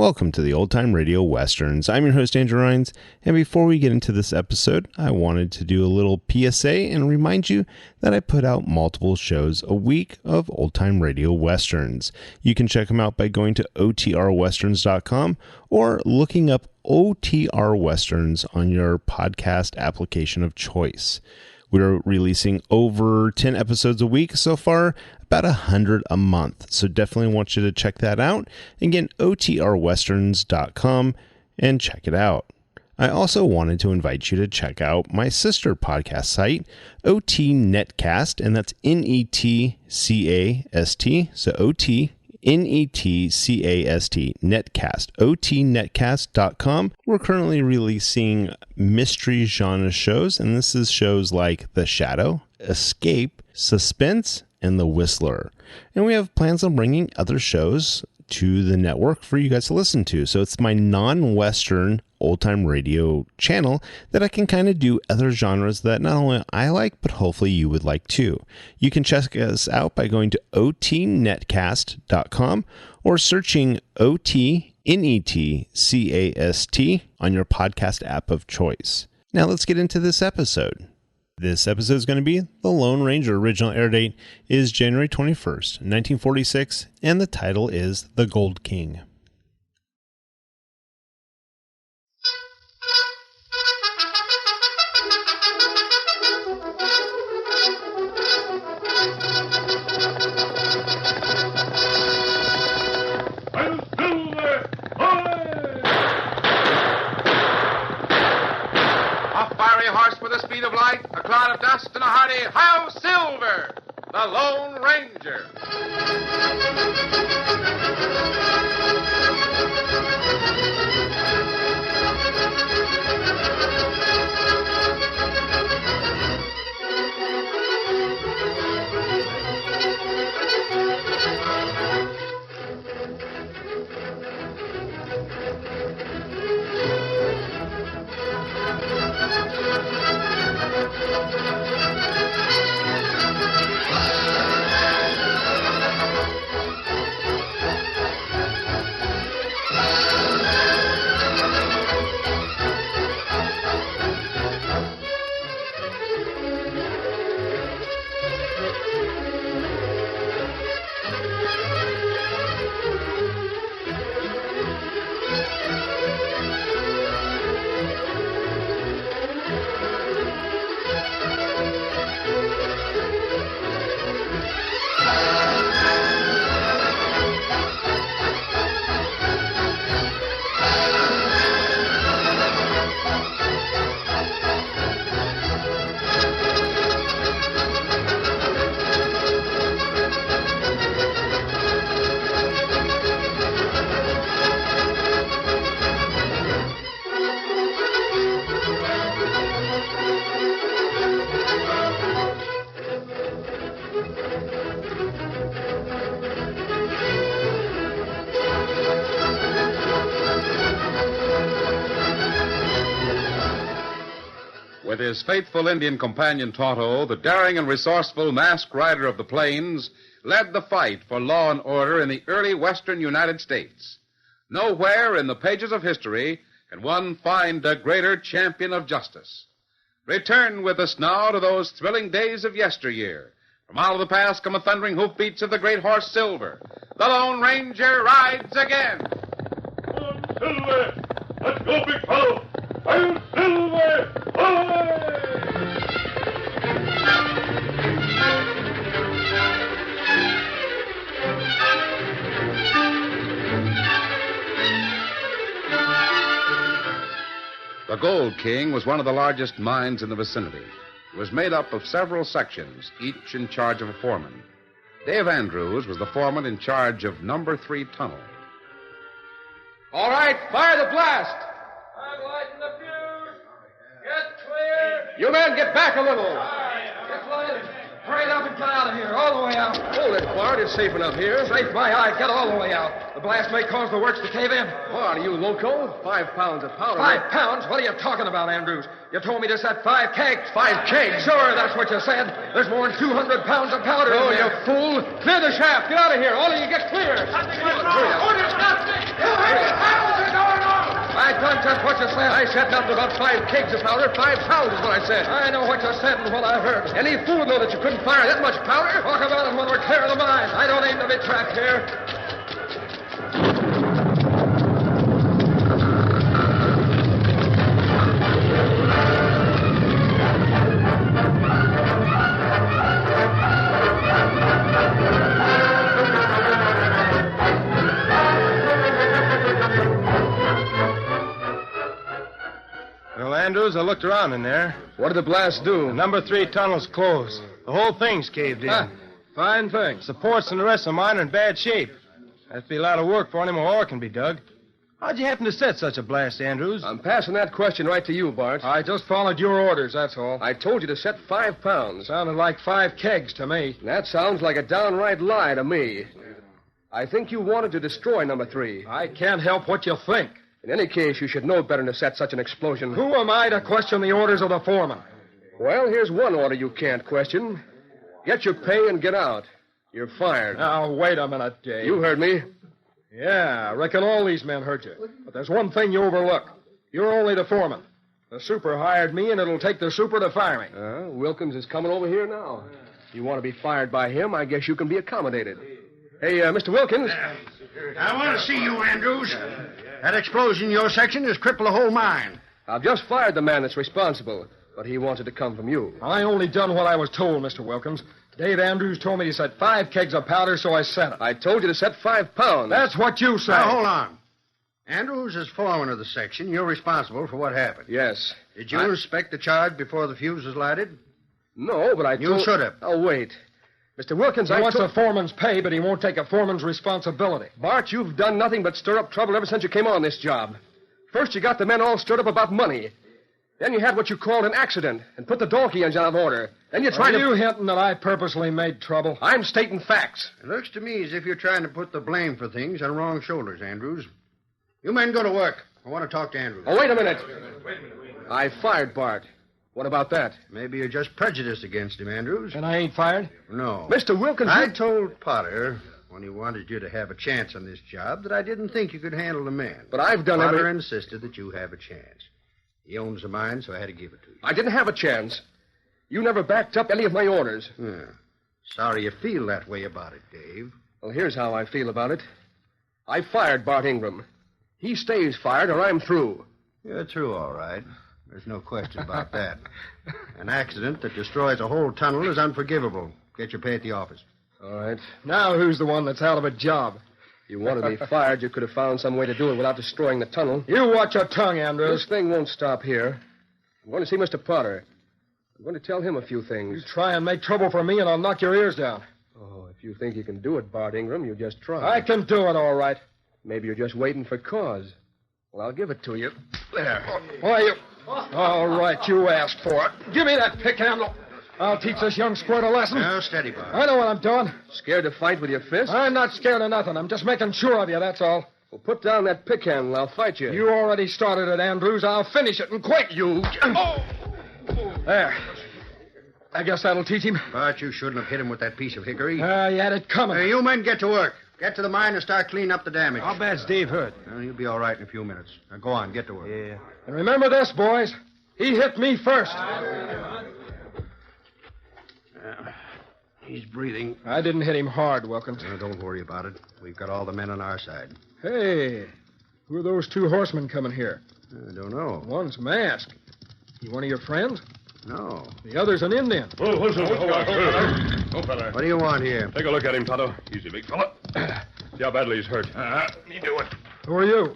Welcome to the Old Time Radio Westerns. I'm your host, Andrew Rhynes, and before we get into this episode, I wanted to do a little PSA and remind you that I put out multiple shows a week of Old Time Radio Westerns. You can check them out by going to otrwesterns.com or looking up OTR Westerns on your podcast application of choice. We're releasing over 10 episodes a week so far, about 100 a month. So definitely want you to check that out. Again, otrwesterns.com and check it out. I also wanted to invite you to check out my sister podcast site, OT Netcast, and that's Netcast. So OT Netcast, Netcast, otnetcast.com. We're currently releasing mystery genre shows, and this is shows like The Shadow, Escape, Suspense, and The Whistler. And we have plans on bringing other shows to the network for you guys to listen to. So it's my non-Western old-time radio channel that I can kind of do other genres that not only I like, but hopefully you would like too. You can check us out by going to otnetcast.com or searching OTNETCAST on your podcast app of choice. Now let's get into this episode. This episode is going to be The Lone Ranger. Original air date is January 21st, 1946, and the title is The Gold King. With the speed of light, a cloud of dust, and a hearty "Hi-Yo Silver!" The Lone Ranger. With his faithful Indian companion Tonto, the daring and resourceful masked rider of the plains led the fight for law and order in the early western United States. Nowhere in the pages of history can one find a greater champion of justice. Return with us now to those thrilling days of yesteryear. From out of the past come the thundering hoofbeats of the great horse Silver. The Lone Ranger rides again. Come on, Silver! Let's go, big fellow! Hi-Yo Silver! Away! The Gold King was one of the largest mines in the vicinity. It was made up of several sections, each in charge of a foreman. Dave Andrews was the foreman in charge of number 3 tunnel. All right, fire the blast! I'm lighting the fuse. Get clear. You men get back a little. Get lighted. Hurry up and get out of here, all the way out. Hold it, Bart. It's safe enough here. Safe my eye. Get all the way out. The blast may cause the works to cave in. Bart, are you loco? 5 pounds of powder. 5 pounds? What are you talking about, Andrews? You told me this at 5 kegs. 5 kegs? Sure, that's what you said. There's more than 200 pounds of powder Oh, in you there. fool. Clear the shaft. Get out of here. All of you get clear. Orders, not I done just what you said. I said nothing about 5 kegs of powder. 5 pounds is what I said. I know what you said and what I heard. Any fool would know that you couldn't fire that much powder. Talk about it when we're clear of the mine. I don't aim to be trapped here. Well, Andrews, I looked around in there. What did the blast do? The number 3 tunnel's closed. The whole thing's caved in. Fine thing. Supports and the rest of mine are in bad shape. That'd be a lot of work before any more ore can be dug. How'd you happen to set such a blast, Andrews? I'm passing that question right to you, Bart. I just followed your orders, that's all. I told you to set 5 pounds. Sounded like 5 kegs to me. That sounds like a downright lie to me. I think you wanted to destroy number 3. I can't help what you think. In any case, you should know better than to set such an explosion. Who am I to question the orders of the foreman? Well, here's one order you can't question. Get your pay and get out. You're fired. Now, wait a minute, Dave. You heard me. Yeah, I reckon all these men heard you. But there's one thing you overlook. You're only the foreman. The super hired me, and it'll take the super to fire me. Wilkins is coming over here now. You want to be fired by him, I guess you can be accommodated. Hey, Mr. Wilkins. I want to see you, Andrews. That explosion in your section has crippled the whole mine. I've just fired the man that's responsible, but he wanted to come from you. I only done what I was told, Mr. Wilkins. Dave Andrews told me to set 5 kegs of powder, so I set it. I told you to set 5 pounds. That's what you said. Now, hold on. Andrews is foreman of the section. You're responsible for what happened. Yes. Did you inspect the charge before the fuse was lighted? No, but You should have. Oh, wait. Mr. Wilkins, he wants a foreman's pay, but he won't take a foreman's responsibility. Bart, you've done nothing but stir up trouble ever since you came on this job. First, you got the men all stirred up about money. Then you had what you called an accident and put the donkey engine out of order. Then you tried to... Are you hinting that I purposely made trouble? I'm stating facts. It looks to me as if you're trying to put the blame for things on wrong shoulders, Andrews. You men go to work. I want to talk to Andrews. Oh, wait a minute. I fired Bart. What about that? Maybe you're just prejudiced against him, Andrews. And I ain't fired? No. Mr. Wilkins... I told Potter, when he wanted you to have a chance on this job, that I didn't think you could handle the men. But I've done Potter insisted that you have a chance. He owns the mine, so I had to give it to you. I didn't have a chance. You never backed up any of my orders. Yeah. Sorry you feel that way about it, Dave. Well, here's how I feel about it. I fired Bart Ingram. He stays fired or I'm through. You're through, all right. There's no question about that. An accident that destroys a whole tunnel is unforgivable. Get your pay at the office. All right. Now who's the one that's out of a job? If you wanted me fired, you could have found some way to do it without destroying the tunnel. You watch your tongue, Andrews. This thing won't stop here. I'm going to see Mr. Potter. I'm going to tell him a few things. You try and make trouble for me, and I'll knock your ears down. Oh, if you think you can do it, Bart Ingram, you just try. I can do it, all right. Maybe you're just waiting for cause. Well, I'll give it to you. There. Why, you... All right, you asked for it. Give me that pick handle. I'll teach this young squirt a lesson. No, steady, Bart. I know what I'm doing. Scared to fight with your fist? I'm not scared of nothing. I'm just making sure of you, that's all. Well, put down that pick handle. I'll fight you. You already started it, Andrews. I'll finish it, and quick. You... Oh! There. I guess that'll teach him. Bart, you shouldn't have hit him with that piece of hickory. You had it coming. Hey, you men get to work. Get to the mine and start cleaning up the damage. How bad's Dave hurt? Well, you'll be all right in a few minutes. Now, go on, get to work. Yeah. And remember this, boys. He hit me first. He's breathing. I didn't hit him hard, Wilkins. Don't worry about it. We've got all the men on our side. Hey, who are those 2 horsemen coming here? I don't know. One's masked. He one of your friends? No. The other's an Indian. Oh, listen. Oh, fella. What do you want here? Take a look at him, Tonto. Easy, big fella. See how badly he's hurt. Me do it. Who are you?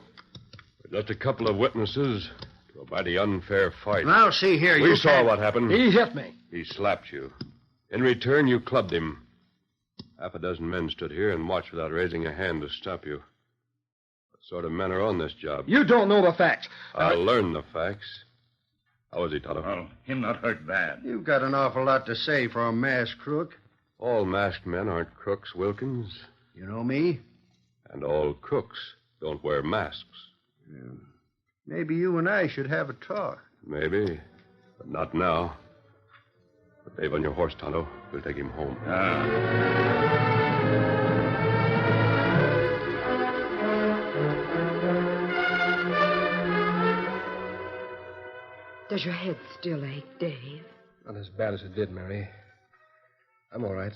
We're just a couple of witnesses to a mighty unfair fight. Now, see here, We saw what happened. He hit me. He slapped you. In return, you clubbed him. Half a dozen men stood here and watched without raising a hand to stop you. What sort of men are on this job? You don't know the facts. I'll learn the facts. How is he, Tonto? Well, him not hurt bad. You've got an awful lot to say for a masked crook. All masked men aren't crooks, Wilkins. You know me? And all crooks don't wear masks. Yeah. Maybe you and I should have a talk. Maybe, but not now. Put Dave on your horse, Tonto. We'll take him home. Does your head still ache, Dave? Not as bad as it did, Mary. I'm all right.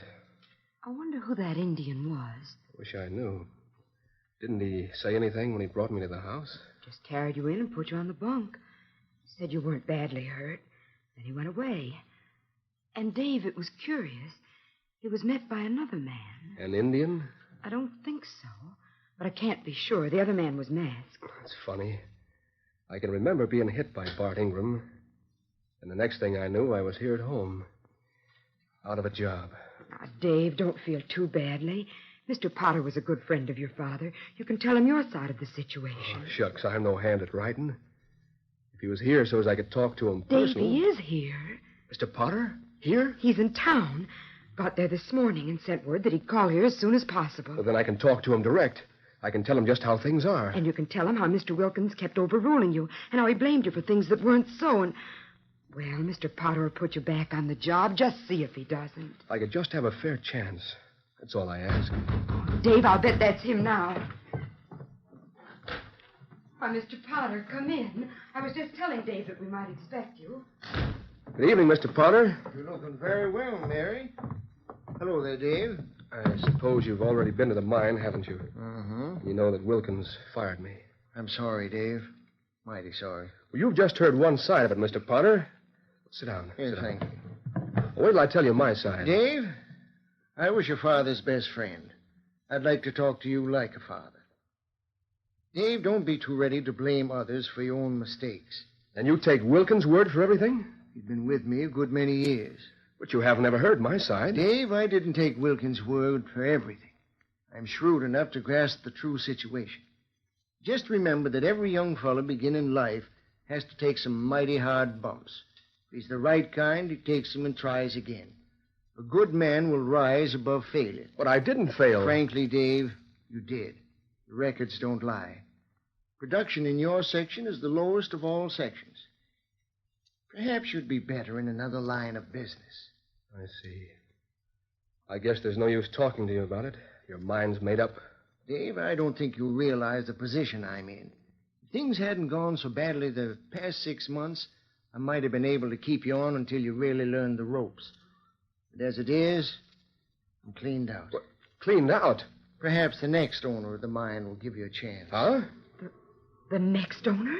I wonder who that Indian was. Wish I knew. Didn't he say anything when he brought me to the house? Just carried you in and put you on the bunk. Said you weren't badly hurt. Then he went away. And, Dave, it was curious. He was met by another man. An Indian? I don't think so. But I can't be sure. The other man was masked. That's funny. I can remember being hit by Bart Ingram. And the next thing I knew, I was here at home. Out of a job. Now, Dave, don't feel too badly. Mr. Potter was a good friend of your father. You can tell him your side of the situation. Oh, shucks, I'm no hand at writing. If he was here so as I could talk to him Dave, personally... he is here. Mr. Potter? Here? He's in town. Got there this morning and sent word that he'd call here as soon as possible. Well, then I can talk to him direct. I can tell him just how things are. And you can tell him how Mr. Wilkins kept overruling you and how he blamed you for things that weren't so. And, well, Mr. Potter will put you back on the job. Just see if he doesn't. If I could just have a fair chance. That's all I ask. Oh, Dave, I'll bet that's him now. Why, Mr. Potter, come in. I was just telling Dave that we might expect you. Good evening, Mr. Potter. You're looking very well, Mary. Hello there, Dave. I suppose you've already been to the mine, haven't you? Uh-huh. You know that Wilkins fired me. I'm sorry, Dave. Mighty sorry. Well, you've just heard one side of it, Mr. Potter. Sit down. Here, Sit thank down. you. Wait till I tell you my side. Dave, I was your father's best friend. I'd like to talk to you like a father. Dave, don't be too ready to blame others for your own mistakes. And you take Wilkins' word for everything? He's been with me a good many years. But you haven't ever heard my side. Dave, I didn't take Wilkins' word for everything. I'm shrewd enough to grasp the true situation. Just remember that every young fellow beginning life has to take some mighty hard bumps. If he's the right kind, he takes them and tries again. A good man will rise above failure. But I didn't fail. Frankly, Dave, you did. The records don't lie. Production in your section is the lowest of all sections. Perhaps you'd be better in another line of business. I see. I guess there's no use talking to you about it. Your mind's made up. Dave, I don't think you realize the position I'm in. If things hadn't gone so badly the past 6 months, I might have been able to keep you on until you really learned the ropes. But as it is, I'm cleaned out. What? Cleaned out? Perhaps the next owner of the mine will give you a chance. Huh? The next owner?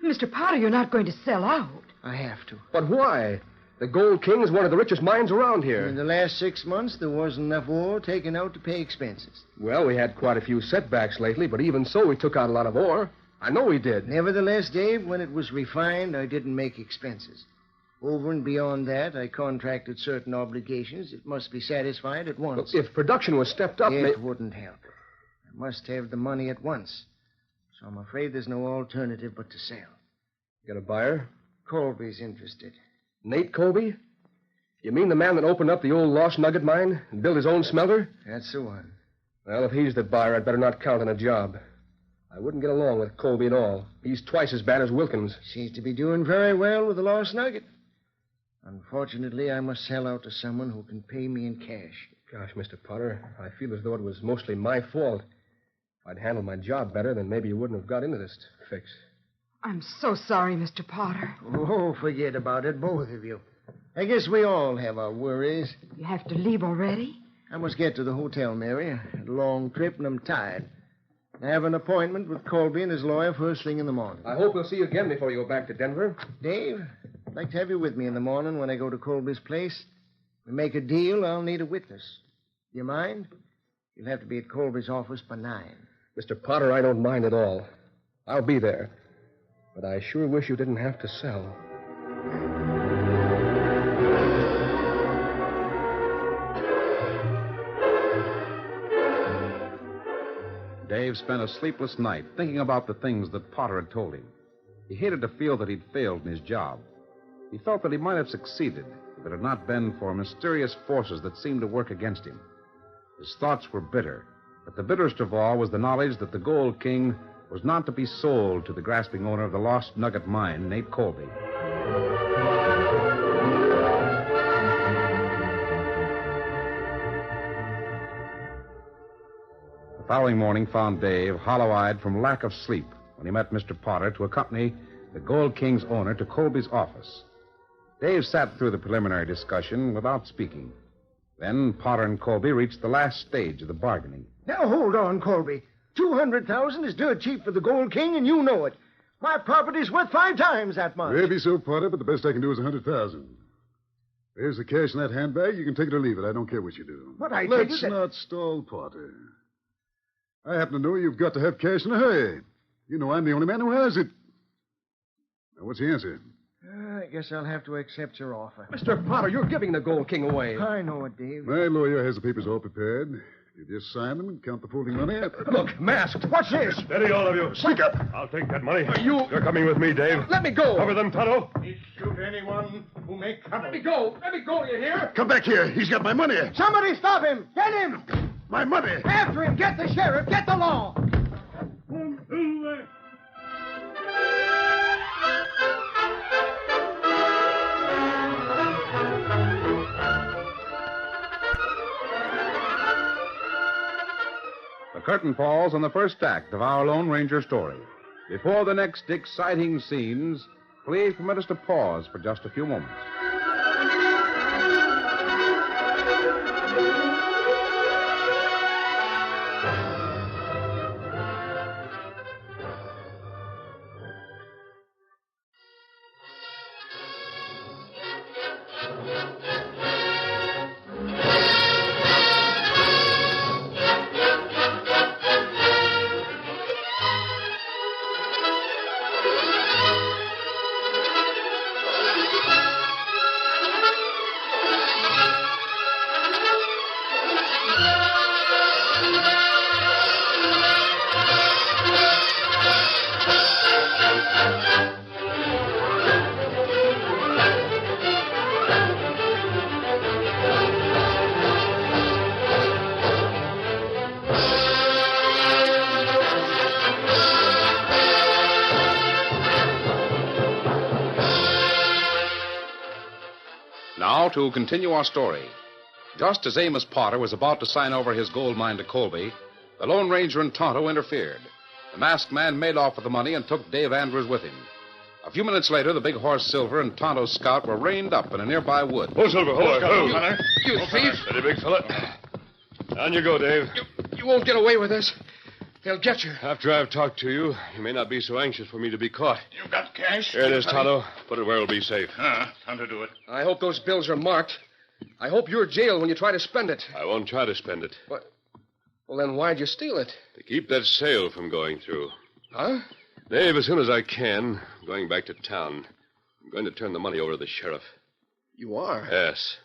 Mr. Potter, you're not going to sell out. I have to. But why? The Gold King is one of the richest mines around here. In the last 6 months, there wasn't enough ore taken out to pay expenses. Well, we had quite a few setbacks lately, but even so, we took out a lot of ore. I know we did. Nevertheless, Dave, when it was refined, I didn't make expenses. Over and beyond that, I contracted certain obligations that must be satisfied at once. Well, if production was stepped up... It wouldn't help. I must have the money at once. So I'm afraid there's no alternative but to sell. You got a buyer? Colby's interested. Nate Colby? You mean the man that opened up the old Lost Nugget mine and built his own smelter? That's the one. Well, if he's the buyer, I'd better not count on a job. I wouldn't get along with Colby at all. He's twice as bad as Wilkins. Seems to be doing very well with the Lost Nugget. Unfortunately, I must sell out to someone who can pay me in cash. Gosh, Mr. Potter, I feel as though it was mostly my fault. If I'd handled my job better, then maybe you wouldn't have got into this fix. I'm so sorry, Mr. Potter. Oh, forget about it, both of you. I guess we all have our worries. You have to leave already? I must get to the hotel, Mary. I had a long trip and I'm tired. I have an appointment with Colby and his lawyer first thing in the morning. I hope we'll see you again before you go back to Denver. Dave, I'd like to have you with me in the morning when I go to Colby's place. If we make a deal, I'll need a witness. Do you mind? You'll have to be at Colby's office by 9. Mr. Potter, I don't mind at all. I'll be there. But I sure wish you didn't have to sell. Dave spent a sleepless night thinking about the things that Potter had told him. He hated to feel that he'd failed in his job. He felt that he might have succeeded if it had not been for mysterious forces that seemed to work against him. His thoughts were bitter, but the bitterest of all was the knowledge that the Gold King was not to be sold to the grasping owner of the Lost Nugget mine, Nate Colby. The following morning found Dave hollow-eyed from lack of sleep when he met Mr. Potter to accompany the Gold King's owner, to Colby's office. Dave sat through the preliminary discussion without speaking. Then Potter and Colby reached the last stage of the bargaining. Now, hold on, Colby. 200,000 is dirt cheap for the Gold King, and you know it. My property's worth 5 times that much. Maybe so, Potter, but the best I can do is 100,000. There's the cash in that handbag. You can take it or leave it. I don't care what you do. But I Let's take it not stall, Potter. I happen to know you've got to have cash in a hurry. You know I'm the only man who has it. Now, what's the answer? I guess I'll have to accept your offer. Mr. Potter, you're giving the Gold King away. I know it, Dave. My lawyer has the papers all prepared. You just sign them and count the folding money. Look, masked. What's this? Steady, all of you. Speak up. I'll take that money. You're coming with me, Dave. Let me go. Cover them, Tonto. Shoot anyone who may come. Let me go. Let me go, you hear? Come back here. He's got my money. Somebody stop him! Get him! My money. After him! Get the sheriff! Get the law! The curtain falls on the first act of our Lone Ranger story. Before the next exciting scenes, please permit us to pause for just a few moments. Now, to continue our story. Just as Amos Potter was about to sign over his gold mine to Colby, the Lone Ranger and Tonto interfered. The masked man made off with the money and took Dave Andrews with him. A few minutes later, the big horse Silver and Tonto's scout were reined up in a nearby wood. Oh, Silver, hold on. You thief! Steady, big fella. Down you go, Dave. You won't get away with this. They'll get you. After I've talked to you, you may not be so anxious for me to be caught. You got cash? Here it is, Tonto. Put it where it'll be safe. Time to do it. I hope those bills are marked. I hope you're jailed when you try to spend it. I won't try to spend it. What? Well, then why'd you steal it? To keep that sale from going through. Huh? Dave, as soon as I can, I'm going back to town. I'm going to turn the money over to the sheriff. You are? Yes.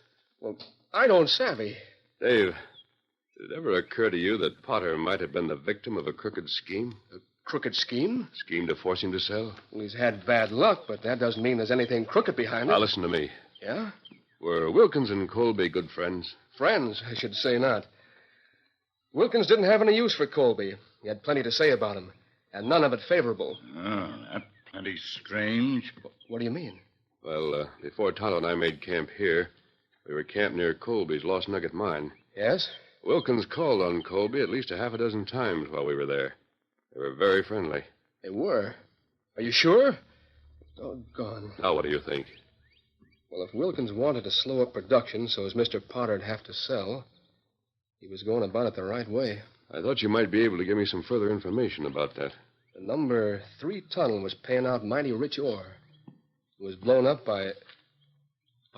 Well, I don't savvy. Dave, did it ever occur to you that Potter might have been the victim of a crooked scheme? A crooked scheme? Scheme to force him to sell? Well, he's had bad luck, but that doesn't mean there's anything crooked behind it. Now, listen to me. Yeah? Were Wilkins and Colby good friends? Friends, I should say not. Wilkins didn't have any use for Colby. He had plenty to say about him, and none of it favorable. Oh, that's plenty strange. What do you mean? Well, before Tonto and I made camp here, we were camped near Colby's Lost Nugget mine. Yes? Wilkins called on Colby at least a half a dozen times while we were there. They were very friendly. They were. Are you sure? Doggone. Now, what do you think? Well, if Wilkins wanted to slow up production so as Mr. Potter'd have to sell, he was going about it the right way. I thought you might be able to give me some further information about that. The number 3 tunnel was paying out mighty rich ore. It was blown up by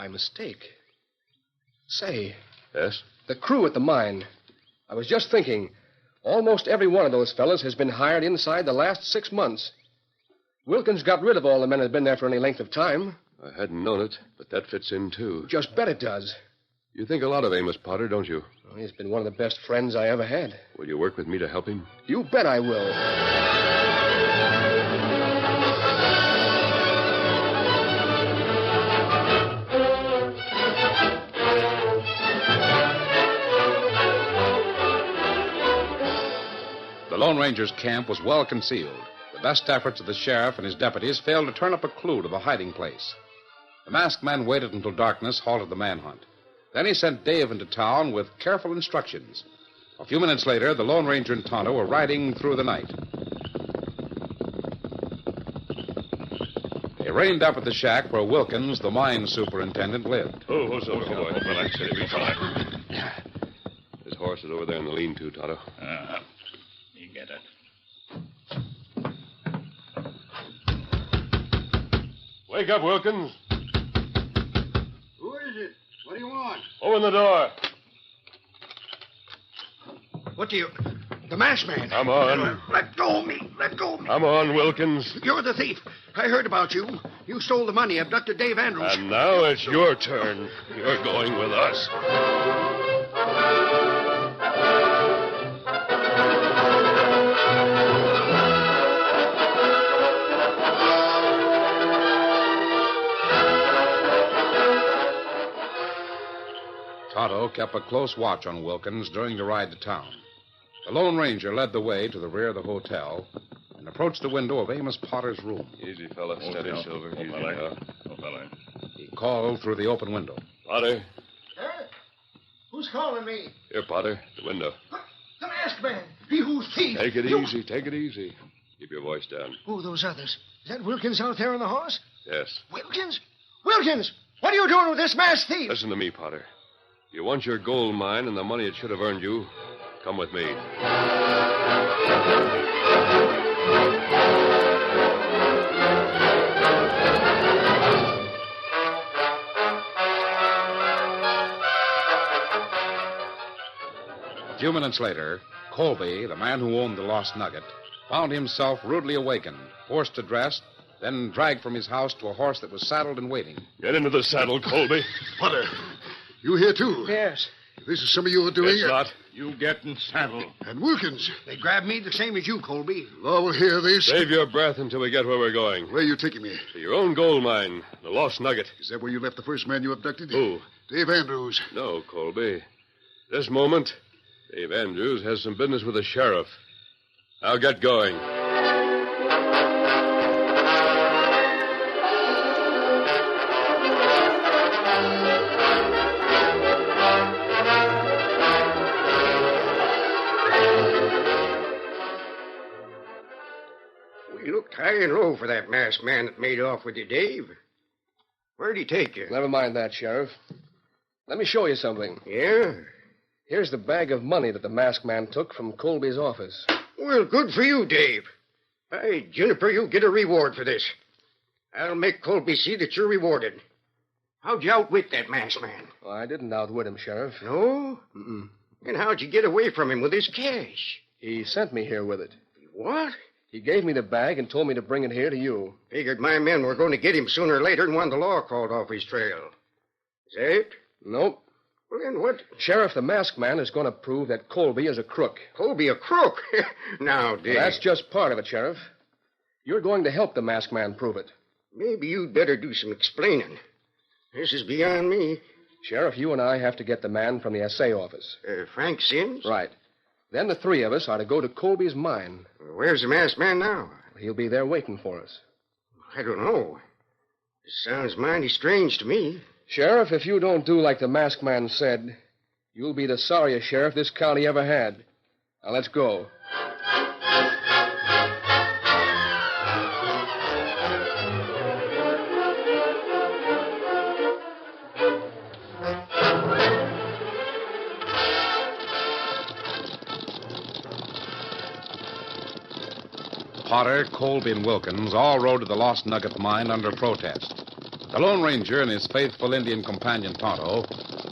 mistake. Say. Yes? The crew at the mine. I was just thinking, almost every one of those fellas has been hired inside the last 6 months. Wilkins got rid of all the men that had been there for any length of time. I hadn't known it, but that fits in, too. Just bet it does. You think a lot of Amos Potter, don't you? Well, he's been one of the best friends I ever had. Will you work with me to help him? You bet I will. The Lone Ranger's camp was well concealed. The best efforts of the sheriff and his deputies failed to turn up a clue to the hiding place. The masked man waited until darkness halted the manhunt. Then he sent Dave into town with careful instructions. A few minutes later, the Lone Ranger and Tonto were riding through the night. They reined up at the shack where Wilkins, the mine superintendent, lived. Oh, who's over, boy? Relax, steady, be fine. His horse is over there in the lean-to, Tonto. You get it. Wake up, Wilkins. Who is it? What do you want? Open the door. What do you... The masked man. Come on. Let go of me. Let go of me. Come on, Wilkins. You're the thief. I heard about you. You stole the money, abducted Dave Andrews. And now it's your turn. You're going with us. Tonto kept a close watch on Wilkins during the ride to town. The Lone Ranger led the way to the rear of the hotel and approached the window of Amos Potter's room. Easy, fella. Steady, Silver. Easy, fella. He called through the open window. Potter. Huh? Who's calling me? Here, Potter. The window. The masked man. He who's thief. Take it easy. Take it easy. Keep your voice down. Who are those others? Is that Wilkins out there on the horse? Yes. Wilkins? Wilkins! What are you doing with this masked thief? Listen to me, Potter. If you want your gold mine and the money it should have earned you, come with me. A few minutes later, Colby, the man who owned the Lost Nugget, found himself rudely awakened, forced to dress, then dragged from his house to a horse that was saddled and waiting. Get into the saddle, Colby. Potter, you here too? Yes. If this is some of your doing... It's not. You get in saddle. And Wilkins. They grabbed me the same as you, Colby. Law will hear this. Save your breath until we get where we're going. Where are you taking me? To your own gold mine, the Lost Nugget. Is that where you left the first man you abducted? Who? Dave Andrews. No, Colby. This moment, Dave Andrews has some business with the sheriff. Now get going. We looked high and low for that masked man that made off with you, Dave. Where'd he take you? Never mind that, Sheriff. Let me show you something. Yeah? Here's the bag of money that the masked man took from Colby's office. Well, good for you, Dave. Hey, Juniper, you'll get a reward for this. I'll make Colby see that you're rewarded. How'd you outwit that masked man? Well, I didn't outwit him, Sheriff. No? Mm-mm. And how'd you get away from him with his cash? He sent me here with it. What? He gave me the bag and told me to bring it here to you. Figured my men were going to get him sooner or later and wanted the law called off his trail. Is that it? Nope. Well, then what? Sheriff, the masked man is going to prove that Colby is a crook. Colby a crook? Now, Dave. Well, that's just part of it, Sheriff. You're going to help the masked man prove it. Maybe you'd better do some explaining. This is beyond me. Sheriff, you and I have to get the man from the SA office. Frank Sims? Right. Then the three of us are to go to Colby's mine. Where's the masked man now? He'll be there waiting for us. I don't know. This sounds mighty strange to me. Sheriff, if you don't do like the masked man said, you'll be the sorriest sheriff this county ever had. Now, let's go. Potter, Colby, and Wilkins all rode to the Lost Nugget mine under protest. The Lone Ranger and his faithful Indian companion, Tonto,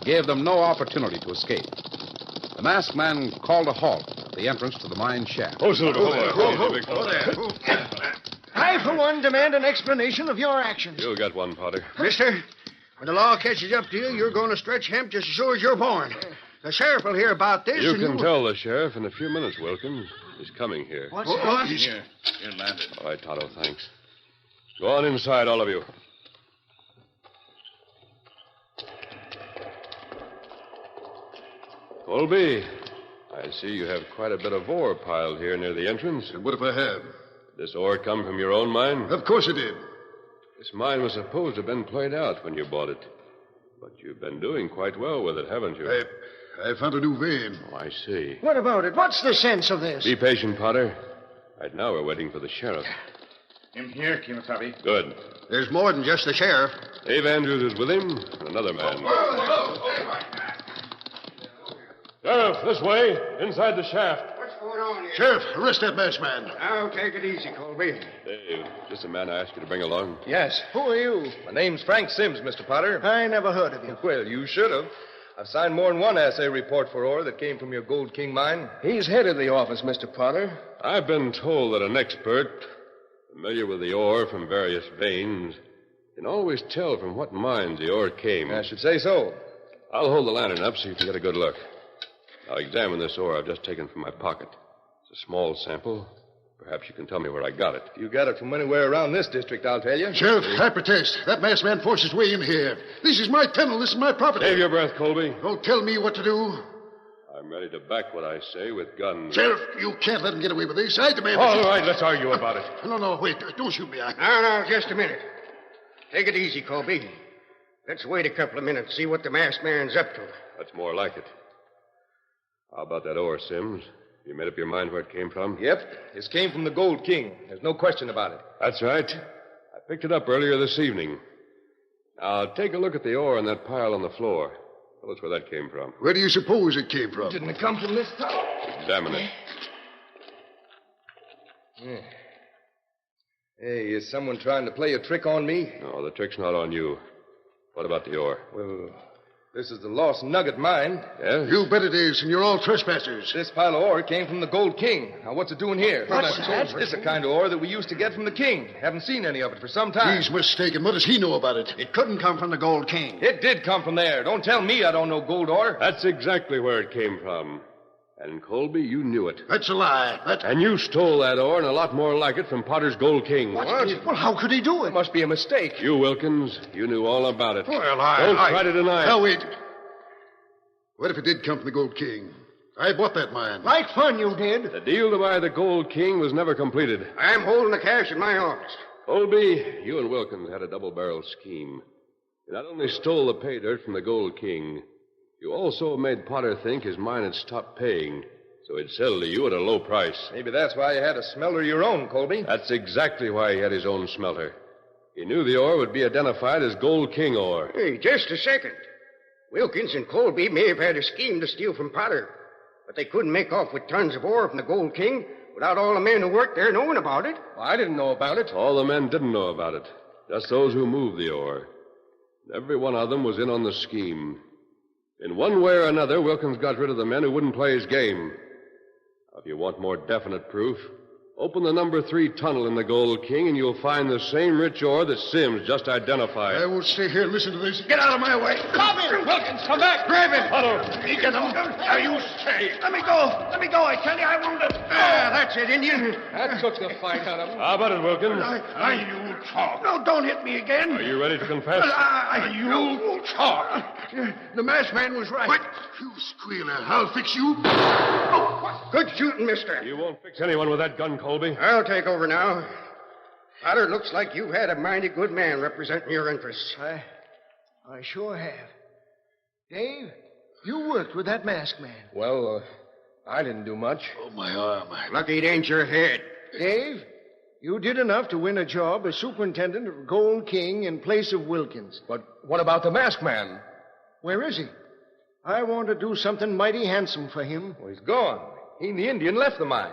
gave them no opportunity to escape. The masked man called a halt at the entrance to the mine shaft. Oh, Silver. I, for one, demand an explanation of your actions. You'll get one, Potter. Mister, when the law catches up to you, you're going to stretch hemp just as sure as you're born. The sheriff will hear about this. You and can tell the sheriff in a few minutes, Wilkins. He's coming here. What? Here, landed. All right, Tonto, thanks. Go on inside, all of you. Colby, I see you have quite a bit of ore piled here near the entrance. And what if I have? Did this ore come from your own mine? Of course it did. This mine was supposed to have been played out when you bought it. But you've been doing quite well with it, haven't you? I found a new vein. Oh, I see. What about it? What's the sense of this? Be patient, Potter. Right now we're waiting for the sheriff. Him here, Kimasabi. Good. There's more than just the sheriff. Dave Andrews is with him, and another man. Sheriff, this way, inside the shaft. What's going on here? Sheriff, arrest that masked man. Now, take it easy, Colby. Dave, just the man I asked you to bring along. Yes. Who are you? My name's Frank Sims, Mr. Potter. I never heard of you. Well, you should have. I've signed more than one assay report for ore that came from your Gold King mine. He's head of the office, Mr. Potter. I've been told that an expert, familiar with the ore from various veins, can always tell from what mines the ore came. I should say so. I'll hold the lantern up so you can get a good look. Now examine this ore I've just taken from my pocket. It's a small sample. Perhaps you can tell me where I got it. You got it from anywhere around this district, I'll tell you. Sheriff, I protest. That masked man forced his way in here. This is my tunnel. This is my property. Save your breath, Colby. Don't tell me what to do. I'm ready to back what I say with guns. Sheriff, you can't let him get away with this. I demand... All right, let's argue about it. No, wait. Don't shoot me. Now, just a minute. Take it easy, Colby. Let's wait a couple of minutes, see what the masked man's up to. That's more like it. How about that ore, Sims? You made up your mind where it came from? Yep. This came from the Gold King. There's no question about it. That's right. I picked it up earlier this evening. Now, take a look at the ore in that pile on the floor. Tell us where that came from. Where do you suppose it came from? Didn't it come from this top? Examine it. Yeah. Hey, is someone trying to play a trick on me? No, the trick's not on you. What about the ore? Well, this is the Lost Nugget mine. Yes? You bet it is, and you're all trespassers. This pile of ore came from the Gold King. Now, what's it doing here? What's that? It's the kind of ore that we used to get from the King. Haven't seen any of it for some time. He's mistaken. What does he know about it? It couldn't come from the Gold King. It did come from there. Don't tell me I don't know gold ore. That's exactly where it came from. And, Colby, you knew it. That's a lie. And you stole that ore and a lot more like it from Potter's Gold King. What? Well, how could he do it? It must be a mistake. You, Wilkins, you knew all about it. Well, Don't try to deny it. Now, wait. What if it did come from the Gold King? I bought that mine. Like fun you did. The deal to buy the Gold King was never completed. I'm holding the cash in my office. Colby, you and Wilkins had a double-barrel scheme. You not only stole the pay dirt from the Gold King, you also made Potter think his mine had stopped paying, so he'd sell to you at a low price. Maybe that's why you had a smelter of your own, Colby. That's exactly why he had his own smelter. He knew the ore would be identified as Gold King ore. Hey, just a second. Wilkins and Colby may have had a scheme to steal from Potter, but they couldn't make off with tons of ore from the Gold King without all the men who worked there knowing about it. Well, I didn't know about it. All the men didn't know about it. Just those who moved the ore. Every one of them was in on the scheme. In one way or another, Wilkins got rid of the men who wouldn't play his game. Now, if you want more definite proof, open the number 3 tunnel in the Gold King and you'll find the same rich ore that Sims just identified. I won't stay here and listen to this. Get out of my way. Stop him! Wilkins, come back. Grab him. Otto. You get him. Now, you stay. Let me go. Let me go. I tell you, I won't. That's it, Indian. That took the fight out of him. How about it, Wilkins? You talk. No, don't hit me again. Are you ready to confess? You talk. The masked man was right. What? You squealer. I'll fix you. Good shooting, mister. You won't fix anyone with that gun, Colby. I'll take over now. Potter, looks like you've had a mighty good man representing your interests. I sure have. Dave, you worked with that masked man. Well, I didn't do much. Oh, my arm. Lucky it ain't your head. Dave, you did enough to win a job as superintendent of Gold King in place of Wilkins. But what about the masked man? Where is he? I want to do something mighty handsome for him. Well, he's gone. He and the Indian left the mine.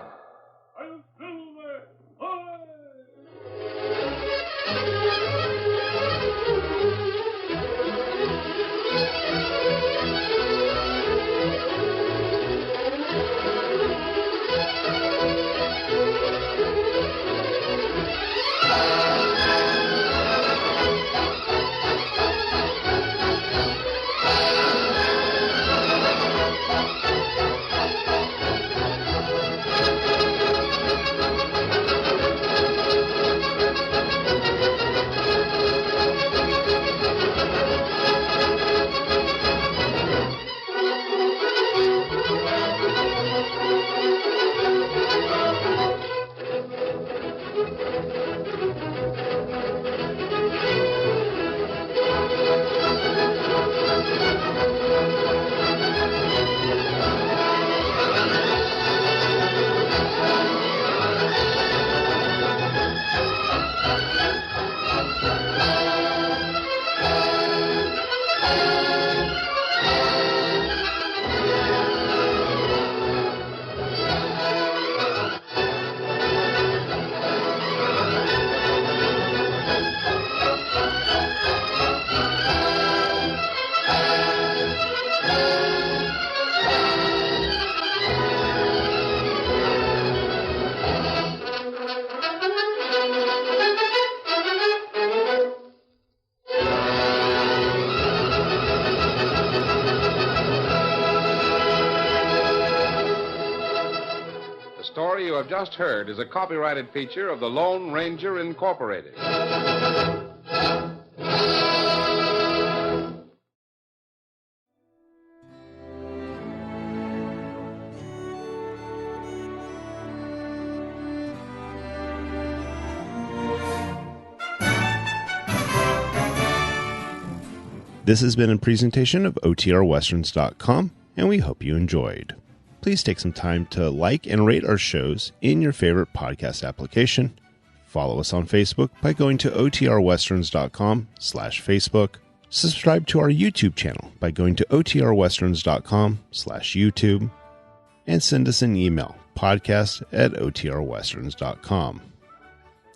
have just heard is a copyrighted feature of the Lone Ranger Incorporated. This has been a presentation of OTRWesterns.com, and we hope you enjoyed. Please take some time to like and rate our shows in your favorite podcast application. Follow us on Facebook by going to OTRWesterns.com/Facebook. Subscribe to our YouTube channel by going to OTRWesterns.com/YouTube. And send us an email, podcast@OTRWesterns.com.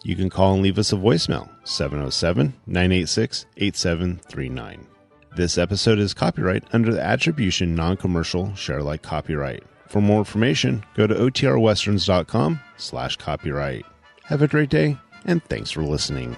You can call and leave us a voicemail, 707-986-8739. This episode is copyright under the Attribution Non-Commercial Share Alike Copyright. For more information, go to OTRWesterns.com/copyright. Have a great day, and thanks for listening.